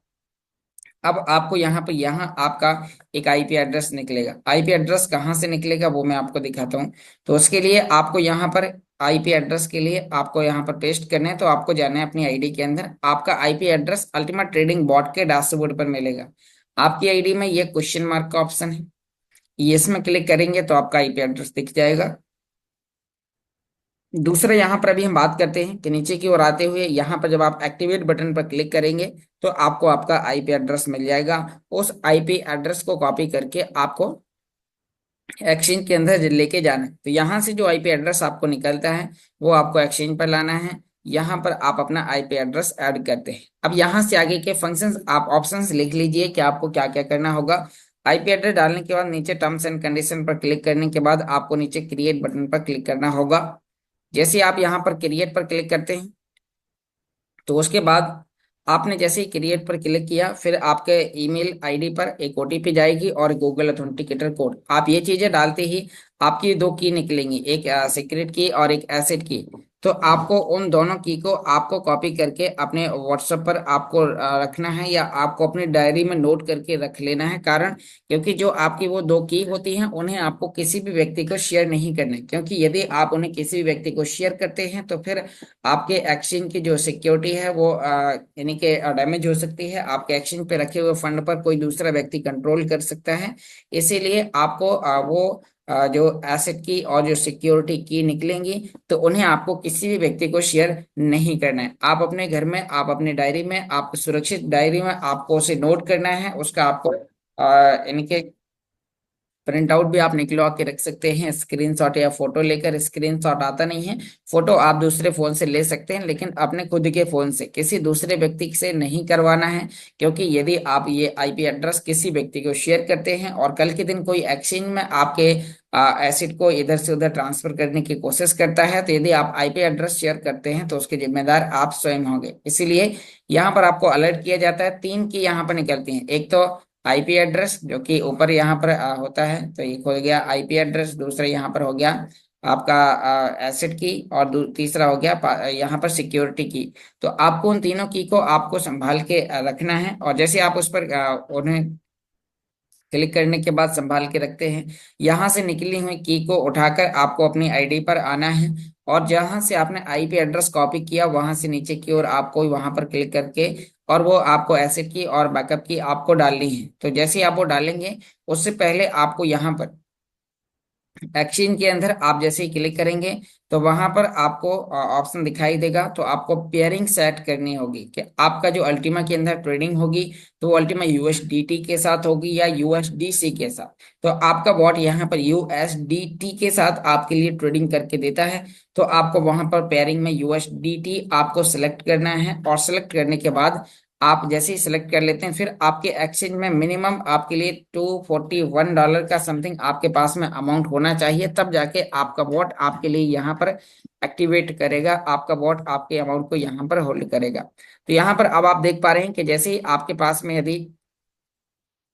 अब आपको यहाँ पर यहाँ आपका एक आईपी एड्रेस निकलेगा। आईपी एड्रेस कहाँ से निकलेगा वो मैं आपको दिखाता हूँ। तो उसके लिए आपको यहाँ पर आईपी एड्रेस के लिए आपको यहाँ पर पेस्ट करना है। तो आपको जाना है अपनी आईडी के अंदर, आपका IP address ultimate trading bot के डैशबोर्ड पर मिलेगा। आपकी आईडी में ये क्वेश्चन मार्क का ऑप्शन है, ये इसमें क्लिक करेंगे तो आपका आईपी एड्रेस दिख जाएगा। दूसरा यहाँ पर अभी हम बात करते हैं कि नीचे की ओर आते हुए यहाँ पर जब आप एक्टिवेट बटन पर क्लिक करेंगे तो आपको आपका आईपी एड्रेस मिल जाएगा। उस आईपी एड्रेस को कॉपी करके आपको एक्सचेंज के अंदर लेके जाना है। तो यहाँ से जो आईपी एड्रेस आपको निकलता है वो आपको एक्सचेंज पर लाना है। यहाँ पर आप अपना आईपी एड्रेस ऐड करते हैं। अब यहाँ से आगे के फंक्शंस आप ऑप्शंस लिख लीजिए कि आपको क्या क्या करना होगा। आईपी एड्रेस डालने के बाद नीचे टर्म्स एंड कंडीशन पर क्लिक करने के बाद आपको नीचे क्रिएट बटन पर क्लिक करना होगा। जैसे आप यहाँ पर क्रिएट पर क्लिक करते हैं तो उसके बाद आपने जैसे ही क्रिएट पर क्लिक किया फिर आपके ईमेल आईडी पर एक ओटीपी जाएगी और गूगल ऑथेंटिकेटर कोड। आप ये चीजें डालते ही आपकी दो की निकलेंगी, एक सीक्रेट की और एक एसेट की। तो आपको उन दोनों की को आपको कॉपी करके अपने व्हाट्सएप पर आपको रखना है या आपको अपनी डायरी में नोट करके रख लेना है। कारण क्योंकि जो आपकी वो दो की होती हैं उन्हें आपको किसी भी व्यक्ति को शेयर नहीं करना है, क्योंकि यदि आप उन्हें किसी भी व्यक्ति को शेयर करते हैं तो फिर आपके एक्सचेंज की जो सिक्योरिटी है वो यानी कि डैमेज हो सकती है। आपके एक्सचेंज पे रखे हुए फंड पर कोई दूसरा व्यक्ति कंट्रोल कर सकता है। इसीलिए आपको वो जो एसेट की और जो सिक्योरिटी की निकलेंगी तो उन्हें आपको किसी भी व्यक्ति को शेयर नहीं करना है। आप अपने घर में, आप अपनी डायरी में, आप सुरक्षित डायरी में आपको उसे नोट करना है। उसका आपको यानी कि प्रिंट आउट भी आप निकलवा के रख सकते हैं, स्क्रीनशॉट या फोटो लेकर। स्क्रीनशॉट आता नहीं है, फोटो आप दूसरे फोन से ले सकते हैं लेकिन अपने खुद के फोन से, किसी दूसरे व्यक्ति से नहीं करवाना है। क्योंकि यदि आप ये आईपी एड्रेस किसी व्यक्ति को शेयर करते हैं और कल के दिन कोई एक्सचेंज में आपके एसेट को इधर से उधर ट्रांसफर करने की कोशिश करता है तो यदि आप आईपी एड्रेस शेयर करते हैं तो उसके जिम्मेदार आप स्वयं होंगे। इसीलिए यहाँ पर आपको अलर्ट किया जाता है। तीन की यहाँ पर निकलती हैं, एक तो आईपी एड्रेस जो कि ऊपर यहाँ पर होता है, तो एक हो गया आईपी एड्रेस, दूसरा यहाँ पर हो गया आपका एसेट की और तीसरा हो गया यहाँ पर सिक्योरिटी की। तो आपको उन तीनों की को आपको संभाल के रखना है। और जैसे आप उस पर उन्हें क्लिक करने के बाद संभाल के रखते हैं, यहाँ से निकली हुई की को उठाकर आपको अपनी आईडी पर आना है और जहां से आपने आईपी एड्रेस कॉपी किया वहां से नीचे की ओर आपको वहां पर क्लिक करके और वो आपको एसेट की और बैकअप की आपको डालनी है। तो जैसे ही आप वो डालेंगे उससे पहले आपको यहाँ पर एक्सचेंज के अंदर आप जैसे ही क्लिक करेंगे तो वहां पर आपको ऑप्शन दिखाई देगा। तो आपको पेयरिंग सेट करनी होगी कि आपका जो अल्टीमा के अंदर ट्रेडिंग होगी तो वो अल्टीमा यूएसडीटी के साथ होगी या यूएसडीसी के साथ। तो आपका बॉट यहाँ पर यूएसडीटी के साथ आपके लिए ट्रेडिंग करके देता है। तो आपको वहां पर पेयरिंग में यूएसडीटी आपको सिलेक्ट करना है और सिलेक्ट करने के बाद आप जैसे ही सिलेक्ट कर लेते हैं फिर आपके एक्सचेंज में मिनिमम आपके लिए $241 का समथिंग आपके पास में अमाउंट होना चाहिए, तब जाके आपका बॉट आपके लिए यहाँ पर एक्टिवेट करेगा, आपका बॉट आपके अमाउंट को यहाँ पर होल्ड करेगा। तो यहाँ पर अब आप देख पा रहे हैं कि जैसे ही आपके पास में यदि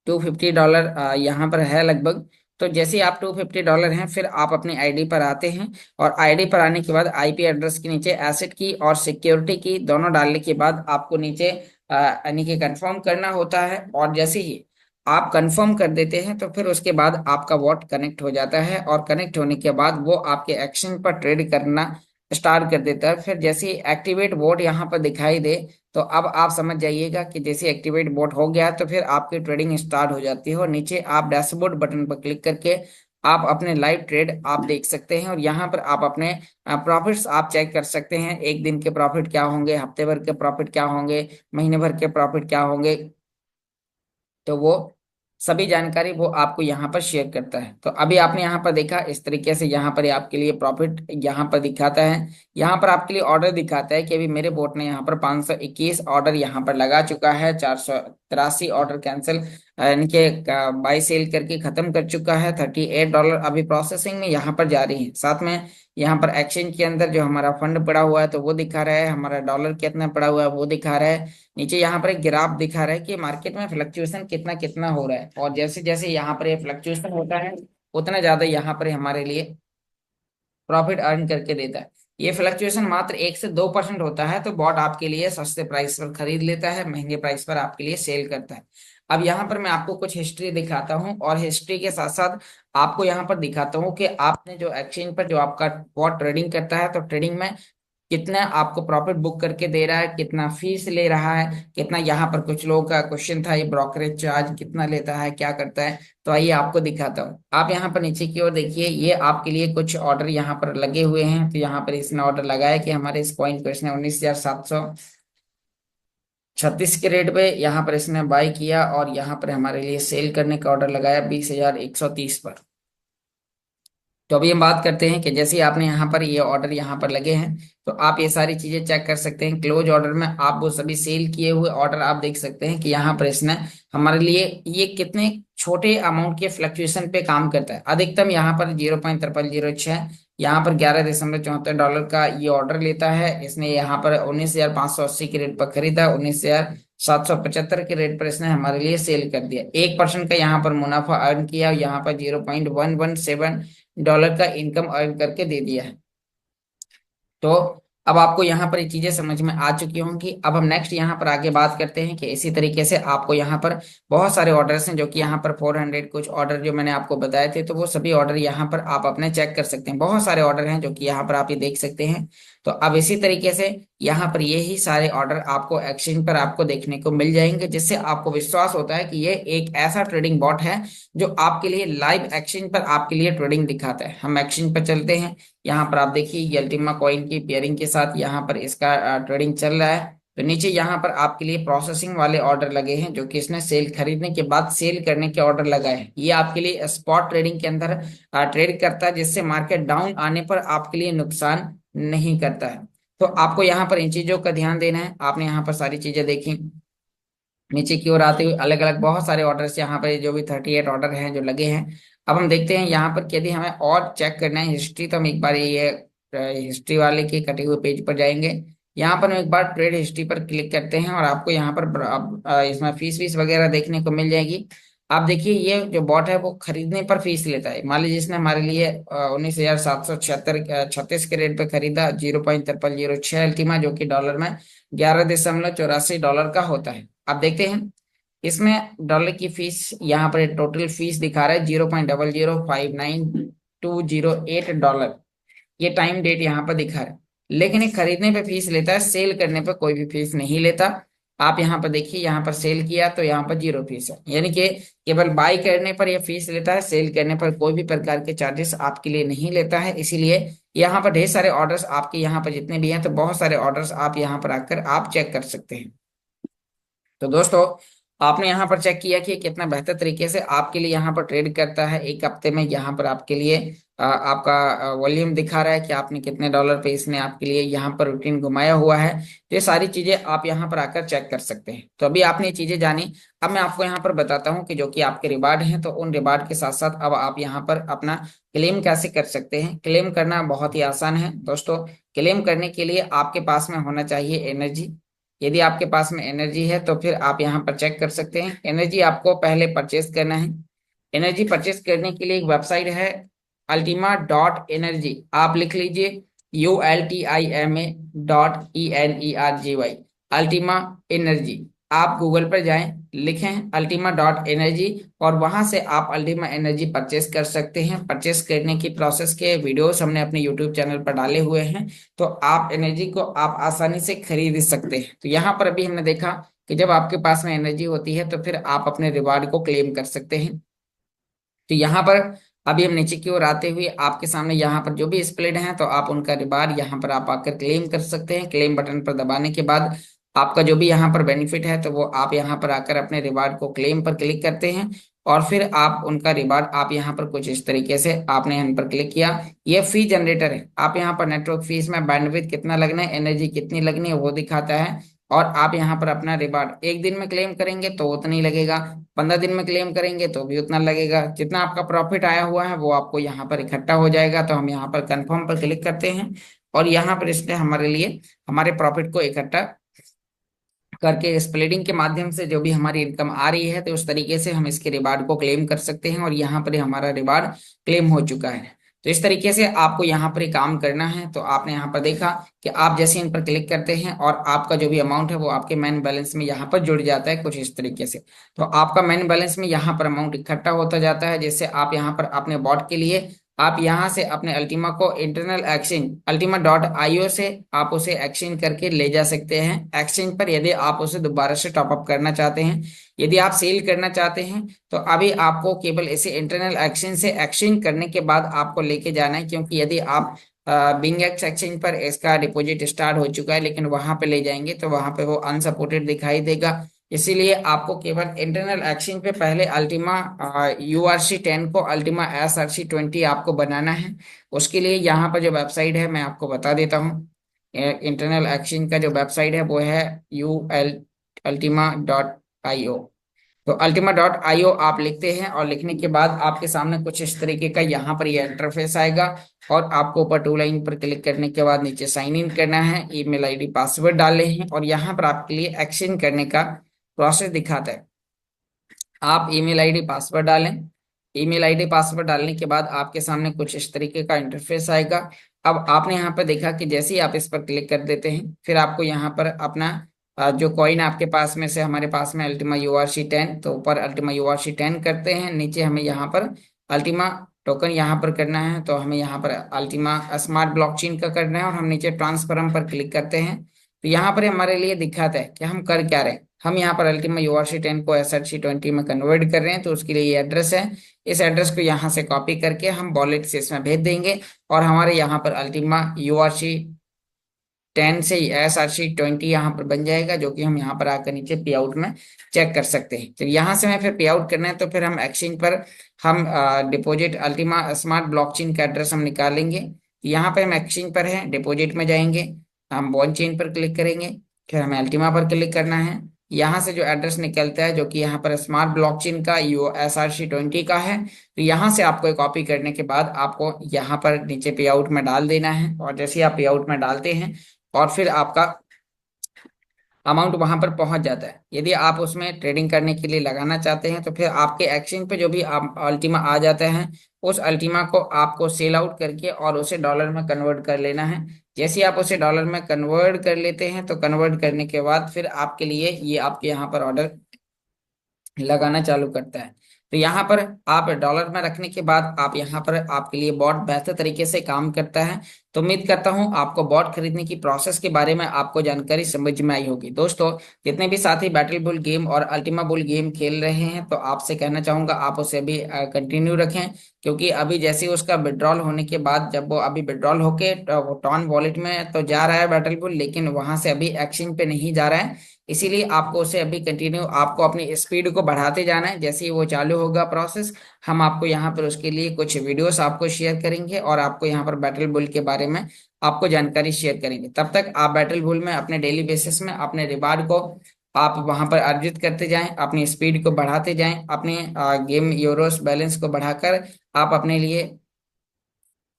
$250 यहाँ पर है लगभग, तो जैसे ही आप $250 हैं फिर आप अपनी आईडी पर आते हैं और आईडी पर आने के बाद आईपी एड्रेस के नीचे एसेट की और सिक्योरिटी की दोनों डालने के बाद आपको नीचे यानी कि कंफर्म करना होता है। और जैसे ही आप कंफर्म कर देते हैं तो फिर उसके बाद आपका वॉट कनेक्ट हो जाता है और कनेक्ट होने के बाद वो आपके एक्सचेंज पर ट्रेड करना स्टार्ट कर देता है। फिर जैसे ही एक्टिवेट बोट यहाँ पर दिखाई दे तो अब आप समझ जाइएगा कि जैसे एक्टिवेट बोट हो गया तो फिर आपकी ट्रेडिंग स्टार्ट हो जाती है और नीचे आप डैशबोर्ड बटन पर क्लिक करके आप अपने लाइव ट्रेड आप देख सकते हैं और यहाँ पर आप अपने प्रॉफिट्स आप चेक कर सकते हैं। एक दिन के प्रॉफिट क्या होंगे, हफ्ते भर के प्रॉफिट क्या होंगे, महीने भर के प्रॉफिट क्या होंगे, तो वो सभी जानकारी वो आपको यहाँ पर शेयर करता है। तो अभी आपने यहाँ पर देखा इस तरीके से यहाँ पर आपके लिए प्रॉफिट यहाँ पर दिखाता है। यहाँ पर आपके लिए ऑर्डर दिखाता है कि अभी मेरे बोट ने यहाँ पर 521 ऑर्डर यहाँ पर लगा चुका है, 483 ऑर्डर कैंसिल इनके बाई सेल करके खत्म कर चुका है। $38 अभी प्रोसेसिंग में यहाँ पर जारी है। साथ में यहाँ पर एक्सचेंज के अंदर जो हमारा फंड पड़ा हुआ है तो वो दिखा रहा है, हमारा डॉलर कितना पड़ा हुआ है वो दिखा रहा है। नीचे यहाँ पर एक ग्राफ दिखा रहा है कि मार्केट में फ्लक्चुएशन कितना कितना हो रहा है, और जैसे जैसे यहाँ पर ये फ्लक्चुएशन होता है उतना ज्यादा यहाँ पर हमारे लिए प्रॉफिट अर्न करके देता है। ये फ्लक्चुएशन मात्र 1 से 2% होता है, तो बॉट आपके लिए सस्ते प्राइस पर खरीद लेता है, महंगे प्राइस पर आपके लिए सेल करता है। अब यहाँ पर मैं आपको कुछ हिस्ट्री दिखाता हूँ और हिस्ट्री के साथ साथ आपको यहाँ पर दिखाता हूँ कि आपने जो एक्सचेंज पर जो आपका बॉट ट्रेडिंग करता है तो ट्रेडिंग में कितना आपको प्रॉफिट बुक करके दे रहा है, कितना फीस ले रहा है, कितना। यहाँ पर कुछ लोगों का क्वेश्चन था ये ब्रोकरेज चार्ज कितना लेता है, क्या करता है, तो आइए आपको दिखाता हूँ। आप यहाँ पर नीचे की ओर देखिए, ये आपके लिए कुछ ऑर्डर यहाँ पर लगे हुए हैं। तो यहाँ पर इसने ऑर्डर लगाया कि हमारे इस कॉइन को इसने 19,736 के रेट पे यहाँ पर इसने बाय किया, और यहाँ पर हमारे लिए सेल करने का ऑर्डर लगाया 20,130 पर। तो अभी हम बात करते हैं कि जैसे ही आपने यहाँ पर ये ऑर्डर यहाँ पर लगे हैं तो आप ये सारी चीजें चेक कर सकते हैं। क्लोज ऑर्डर में आप वो सभी सेल किए हुए ऑर्डर आप देख सकते हैं कि यहाँ पर इसने हमारे लिए ये कितने छोटे अमाउंट के फ्लक्चुएशन पे काम करता है। अधिकतम यहाँ पर 0.5306 यहाँ पर $11.74 का ये ऑर्डर लेता है। इसने यहाँ पर 19,580 के रेट पर खरीदा, 19,775 के रेट पर इसने हमारे लिए सेल कर दिया। 1% का यहाँ पर मुनाफा अर्न किया, यहाँ पर $0.117 का इनकम अर्न करके दे दिया है। तो अब आपको यहाँ पर ये चीजें समझ में आ चुकी होंगी। अब हम नेक्स्ट यहाँ पर आगे बात करते हैं कि इसी तरीके से आपको यहाँ पर बहुत सारे ऑर्डर्स हैं जो कि यहाँ पर 400 कुछ ऑर्डर जो मैंने आपको बताए थे, तो वो सभी ऑर्डर यहाँ पर आप अपने चेक कर सकते हैं। बहुत सारे ऑर्डर हैं जो कि यहाँ पर आप ये देख सकते हैं। तो अब इसी तरीके से यहाँ पर ये ही सारे ऑर्डर आपको एक्सचेंज पर आपको देखने को मिल जाएंगे, जिससे आपको विश्वास होता है कि ये एक ऐसा ट्रेडिंग बॉट है जो आपके लिए लाइव एक्सचेंज पर आपके लिए ट्रेडिंग दिखाता है। हम एक्सचेंज पर चलते हैं। यहाँ पर आप देखिए ये अल्टीमा कॉइन की पेयरिंग के साथ यहाँ पर इसका ट्रेडिंग चल रहा है। तो नीचे यहाँ पर आपके लिए प्रोसेसिंग वाले ऑर्डर लगे हैं जो कि इसने सेल खरीदने के बाद सेल करने के ऑर्डर लगाए हैं। ये आपके लिए स्पॉट ट्रेडिंग के अंदर ट्रेड करता है, जिससे मार्केट डाउन आने पर आपके लिए नुकसान नहीं करता है। तो आपको यहाँ पर इन चीजों का ध्यान देना है। आपने यहाँ पर सारी चीजें देखी। नीचे की ओर आते हुए अलग अलग बहुत सारे ऑर्डर्स यहाँ पर जो भी 38 ऑर्डर हैं जो लगे हैं। अब हम देखते हैं यहाँ पर कि यदि हमें और चेक करना है हिस्ट्री, तो हम एक बार ये हिस्ट्री वाले के कटे हुए पेज पर जाएंगे। यहाँ पर हम एक बार ट्रेड हिस्ट्री पर क्लिक करते हैं और आपको यहाँ पर इसमें फीस वीस वगैरह देखने को मिल जाएगी। आप देखिए ये जो बॉट है वो खरीदने पर फीस लेता है। मान लीजिए इसने हमारे लिए 19,776 के रेट पे खरीदा, 0.5306 अल्टीमा, जो कि डॉलर में $11.84 का होता है। आप देखते हैं इसमें डॉलर की फीस यहाँ पर टोटल फीस दिखा रहा है $0.0059208। ये टाइम डेट यहाँ पर दिखा रहा है, लेकिन ये खरीदने पे फीस लेता है, सेल करने पे कोई भी फीस नहीं लेता। आप यहाँ पर देखिए, यहाँ पर सेल किया तो यहाँ पर 0 फीस है, यानी कि केवल बाई करने पर यह फीस लेता है, सेल करने पर कोई भी प्रकार के चार्जेस आपके लिए नहीं लेता है। इसीलिए यहाँ पर ढेर सारे ऑर्डर्स आपके यहाँ पर जितने भी हैं, तो बहुत सारे ऑर्डर्स आप यहाँ पर आकर आप चेक कर सकते हैं। तो दोस्तों आपने यहाँ पर चेक किया कि कितना बेहतर तरीके से आपके लिए यहाँ पर ट्रेड करता है। एक हफ्ते में यहाँ पर आपके लिए आपका वॉल्यूम दिखा रहा है कि आपने कितने डॉलर पे इसने आपके लिए यहाँ पर रूटीन घुमाया हुआ है। तो ये सारी चीजें आप यहाँ पर आकर चेक कर सकते हैं। तो अभी आपने ये चीजें जानी। अब मैं आपको यहाँ पर बताता हूँ कि जो कि आपके रिवार्ड हैं, तो उन रिवार्ड के साथ साथ अब आप यहाँ पर अपना क्लेम कैसे कर सकते हैं। क्लेम करना बहुत ही आसान है दोस्तों। क्लेम करने के लिए आपके पास में होना चाहिए एनर्जी। यदि आपके पास में एनर्जी है तो फिर आप यहाँ पर चेक कर सकते हैं। एनर्जी आपको पहले परचेस करना है। एनर्जी परचेस करने के लिए एक वेबसाइट है ultima.energy। आप लिख लीजिए ULTIMA.ENERGY, अल्टीमा एनर्जी। आप गूगल पर जाएं, लिखें ultima.energy और वहां से आप अल्टीमा एनर्जी परचेस कर सकते हैं। परचेस करने की प्रोसेस के वीडियोस हमने अपने यूट्यूब चैनल पर डाले हुए हैं, तो आप एनर्जी को आप आसानी से खरीद सकते हैं। तो यहाँ पर अभी हमने देखा कि जब आपके पास में एनर्जी होती है तो फिर आप अपने रिवार्ड को क्लेम कर सकते हैं। तो यहाँ पर अभी हम नीचे की ओर आते हुए आपके सामने यहाँ पर जो भी स्प्लिट हैं तो आप उनका रिवार्ड यहाँ पर आप आकर क्लेम कर सकते हैं। क्लेम बटन पर दबाने के बाद आपका जो भी यहाँ पर बेनिफिट है तो वो आप यहाँ पर आकर अपने रिवार्ड को क्लेम पर क्लिक करते हैं और फिर आप उनका रिवार्ड आप यहाँ पर कुछ इस तरीके से आपने यहाँ पर क्लिक किया। ये फी जनरेटर है, आप यहाँ पर नेटवर्क फीस में बैंडविड्थ कितना लगना है, एनर्जी कितनी लगनी है वो दिखाता है। और आप यहाँ पर अपना रिवार्ड एक दिन में क्लेम करेंगे तो उतना ही लगेगा, 15 दिन में क्लेम करेंगे तो भी उतना लगेगा, जितना आपका प्रॉफिट आया हुआ है वो आपको यहाँ पर इकट्ठा हो जाएगा। तो हम यहाँ पर कंफर्म पर क्लिक करते हैं और यहाँ पर इसने हमारे लिए हमारे प्रॉफिट को इकट्ठा करके स्प्लिटिंग के माध्यम से जो भी हमारी इनकम आ रही है तो उस तरीके से हम इसके रिवार्ड को क्लेम कर सकते हैं और यहाँ पर ही हमारा रिवार्ड क्लेम हो चुका है। तो इस तरीके से आपको यहाँ पर ही काम करना है। तो आपने यहाँ पर देखा कि आप जैसे इन पर क्लिक करते हैं और आपका जो भी अमाउंट है वो आपके मेन बैलेंस में यहाँ पर जुड़ जाता है कुछ इस तरीके से। तो आपका मेन बैलेंस में यहाँ पर अमाउंट इकट्ठा होता जाता है, जिससे आप यहाँ पर अपने बॉट के लिए आप यहाँ से अपने अल्टीमा को इंटरनल एक्सचेंज ultima.io से आप उसे एक्सचेंज करके ले जा सकते हैं एक्सचेंज पर, यदि आप उसे दोबारा से टॉपअप करना चाहते हैं। यदि आप सेल करना चाहते हैं तो अभी आपको केवल इसे इंटरनल एक्सचेंज से एक्सचेंज करने के बाद आपको लेके जाना है, क्योंकि यदि आप बिंग एक्स एक्सचेंज पर इसका डिपॉजिट स्टार्ट हो चुका है लेकिन वहां पे ले जाएंगे तो वहां पे वो अनसपोर्टेड दिखाई देगा। इसीलिए आपको केवल इंटरनल एक्सचेंज पे पहले अल्टीमा URC10 को अल्टीमा SRC20 आपको बनाना है। उसके लिए यहाँ पर जो वेबसाइट है मैं आपको बता देता हूँ। इंटरनल एक्सचेंज का जो वेबसाइट है वो है ultima.io। तो ultima.io आप लिखते हैं और लिखने के बाद आपके सामने कुछ इस तरीके का यहाँ पर ये इंटरफेस आएगा और आपको ऊपर टू लाइन पर क्लिक करने के बाद नीचे साइन इन करना है, ईमेल आईडी पासवर्ड डालने हैं और यहाँ पर आपके लिए एक्सचेंज करने का प्रोसेस दिखाता है। आप ईमेल आईडी पासवर्ड डालें। ईमेल आईडी पासवर्ड डालने के बाद आपके सामने कुछ इस तरीके का इंटरफेस आएगा। अब आपने यहाँ पर देखा कि जैसे ही आप इस पर क्लिक कर देते हैं फिर आपको यहाँ पर अपना जो कॉइन आपके पास में से हमारे पास में अल्टीमा URC10, तो ऊपर अल्टीमा URC10 करते हैं, नीचे हमें यहाँ पर अल्टीमा टोकन यहाँ पर करना है तो हमें यहाँ पर अल्टीमा स्मार्ट ब्लॉकचेन का करना है और हम नीचे ट्रांसफरम पर क्लिक करते हैं। तो यहाँ पर हमारे लिए दिखाता है कि हम कर क्या रहे हैं। हम यहाँ पर अल्टीमा URC10 को SRC20 में कन्वर्ट कर रहे हैं, तो उसके लिए ये एड्रेस है। इस एड्रेस को यहाँ से कॉपी करके हम वॉलेट से इसमें भेज देंगे और हमारे यहाँ पर अल्टीमा URC10 से SRC20 यहाँ पर बन जाएगा, जो कि हम यहाँ पर आकर नीचे पे आउट में चेक कर सकते हैं। तो यहाँ से हमें फिर पे आउट करना है तो फिर हम एक्सचेंज पर हम डिपॉजिट अल्टीमा स्मार्ट ब्लॉकचेन का एड्रेस हम निकालेंगे। यहाँ पे हम एक्सचेंज पर है, डिपॉजिट में जाएंगे, हम बॉन्ड चेन पर क्लिक करेंगे, फिर हमें अल्टीमा पर क्लिक करना है। यहाँ से जो एड्रेस निकलता है जो कि यहाँ पर स्मार्ट ब्लॉकचेन का SRC20 का है, तो यहाँ से आपको कॉपी करने के बाद आपको यहाँ पर नीचे पे आउट में डाल देना है और जैसे ही आप पे आउट में डालते हैं और फिर आपका अमाउंट वहां पर पहुंच जाता है। यदि आप उसमें ट्रेडिंग करने के लिए लगाना चाहते हैं तो फिर आपके एक्सचेंज पे जो भी अल्टीमा आ जाता है उस अल्टीमा को आपको सेल आउट करके और उसे डॉलर में कन्वर्ट कर लेना है। जैसे ही आप उसे डॉलर में कन्वर्ट कर लेते हैं तो कन्वर्ट करने के बाद फिर आपके लिए ये आपके यहाँ पर ऑर्डर लगाना चालू करता है। तो यहाँ पर आप डॉलर में रखने के बाद आप यहाँ पर आपके लिए बॉट बेहतर तरीके से काम करता है। तो उम्मीद करता हूँ आपको बॉट खरीदने की प्रोसेस के बारे में आपको जानकारी समझ में आई होगी। दोस्तों, जितने भी साथी बैटल बुल गेम और अल्टीमा बुल गेम खेल रहे हैं तो आपसे कहना चाहूंगा आप उसे भी कंटिन्यू रखें, क्योंकि अभी जैसे ही उसका विड्रॉल होने के बाद जब वो अभी विड्रॉल होके वो टॉन वॉलेट में तो जा रहा है बैटल बुल, लेकिन वहां से अभी एक्सचेंज पे नहीं जा रहा है। इसीलिए आपको उसे अभी कंटिन्यू आपको अपनी स्पीड को बढ़ाते जाना है। जैसे ही वो चालू होगा प्रोसेस हम आपको यहाँ पर उसके लिए कुछ वीडियोस आपको शेयर करेंगे और आपको यहाँ पर बैटल बुल के बारे में आपको जानकारी शेयर करेंगे। तब तक आप बैटल बुल में अपने डेली बेसिस में अपने रिवार्ड को आप वहां पर अर्जित करते जाएं, अपनी स्पीड को बढ़ाते जाएं, अपने गेम यूरोस बैलेंस को बढ़ाकर आप अपने लिए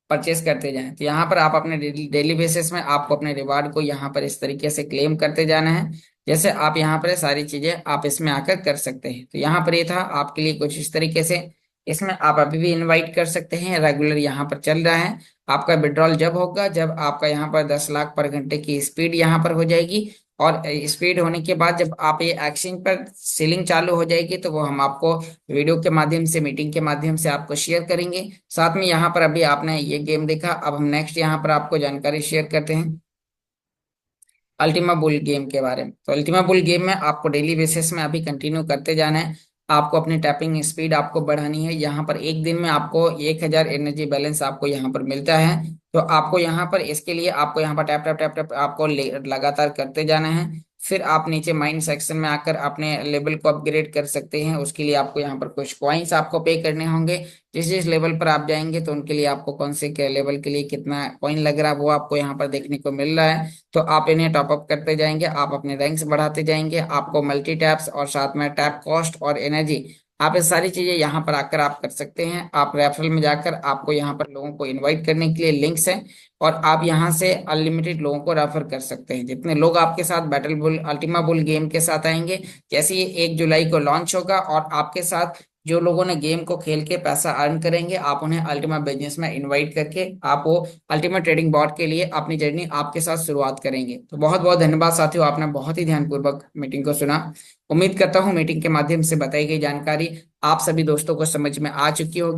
परचेस करते जाएं। तो यहाँ पर आप अपने डेली बेसिस में आपको अपने रिवार्ड को यहाँ पर इस तरीके से क्लेम करते जाना है, जैसे आप यहाँ पर सारी चीजें आप इसमें आकर कर सकते हैं। तो यहाँ पर ये था आपके लिए कुछ इस तरीके से। इसमें आप अभी भी इनवाइट कर सकते हैं, रेगुलर यहाँ पर चल रहा है। आपका विड्रॉल जब होगा जब आपका यहाँ पर 10 लाख पर घंटे की स्पीड यहाँ पर हो जाएगी और स्पीड होने के बाद जब आप ये एक्सचेंज पर सीलिंग चालू हो जाएगी तो वो हम आपको वीडियो के माध्यम से मीटिंग के माध्यम से आपको शेयर करेंगे। साथ में यहाँ पर अभी आपने ये गेम देखा, अब हम नेक्स्ट यहाँ पर आपको जानकारी शेयर करते हैं अल्टीमा बुल गेम के बारे में। तो अल्टीमा बुल गेम में आपको डेली बेसिस में अभी कंटिन्यू करते जाना है। आपको अपनी टैपिंग स्पीड आपको बढ़ानी है। यहाँ पर एक दिन में आपको 1000 एनर्जी बैलेंस आपको यहाँ पर मिलता है। तो आपको यहाँ पर इसके लिए आपको यहाँ पर टैप टैप टैप टैप आपको लगातार करते जाना है। फिर आप नीचे माइन सेक्शन में आकर अपने लेवल को अपग्रेड कर सकते हैं। उसके लिए आपको यहाँ पर कुछ कॉइन्स आपको पे करने होंगे। जिस जिस लेवल पर आप जाएंगे तो उनके लिए आपको कौन से लेवल के लिए कितना कॉइन लग रहा है वो आपको यहाँ पर देखने को मिल रहा है। तो आप इन्हें टॉपअप करते जाएंगे, आप अपने रैंक्स बढ़ाते जाएंगे। आपको मल्टी टैप्स और साथ में टैप कॉस्ट और एनर्जी, आप ये सारी चीजें यहाँ पर आकर आप कर सकते हैं। आप रेफरल में जाकर आपको यहाँ पर लोगों को इनवाइट करने के लिए लिंक्स हैं, और आप यहाँ से अनलिमिटेड लोगों को रेफर कर सकते हैं। जितने लोग आपके साथ battle bull Ultima bull game के साथ आएंगे, जैसे ये 1 जुलाई को लॉन्च होगा और आपके साथ जो लोगों ने गेम को खेल के पैसा अर्न करेंगे, आप उन्हें अल्टीमा बिजनेस में इनवाइट करके आप वो अल्टीमा ट्रेडिंग बॉट के लिए अपनी जर्नी आपके साथ शुरुआत करेंगे। तो बहुत बहुत धन्यवाद साथियों, आपने बहुत ही ध्यानपूर्वक मीटिंग को सुना। उम्मीद करता हूँ मीटिंग के माध्यम से बताई गई जानकारी आप सभी दोस्तों को समझ में आ चुकी होगी।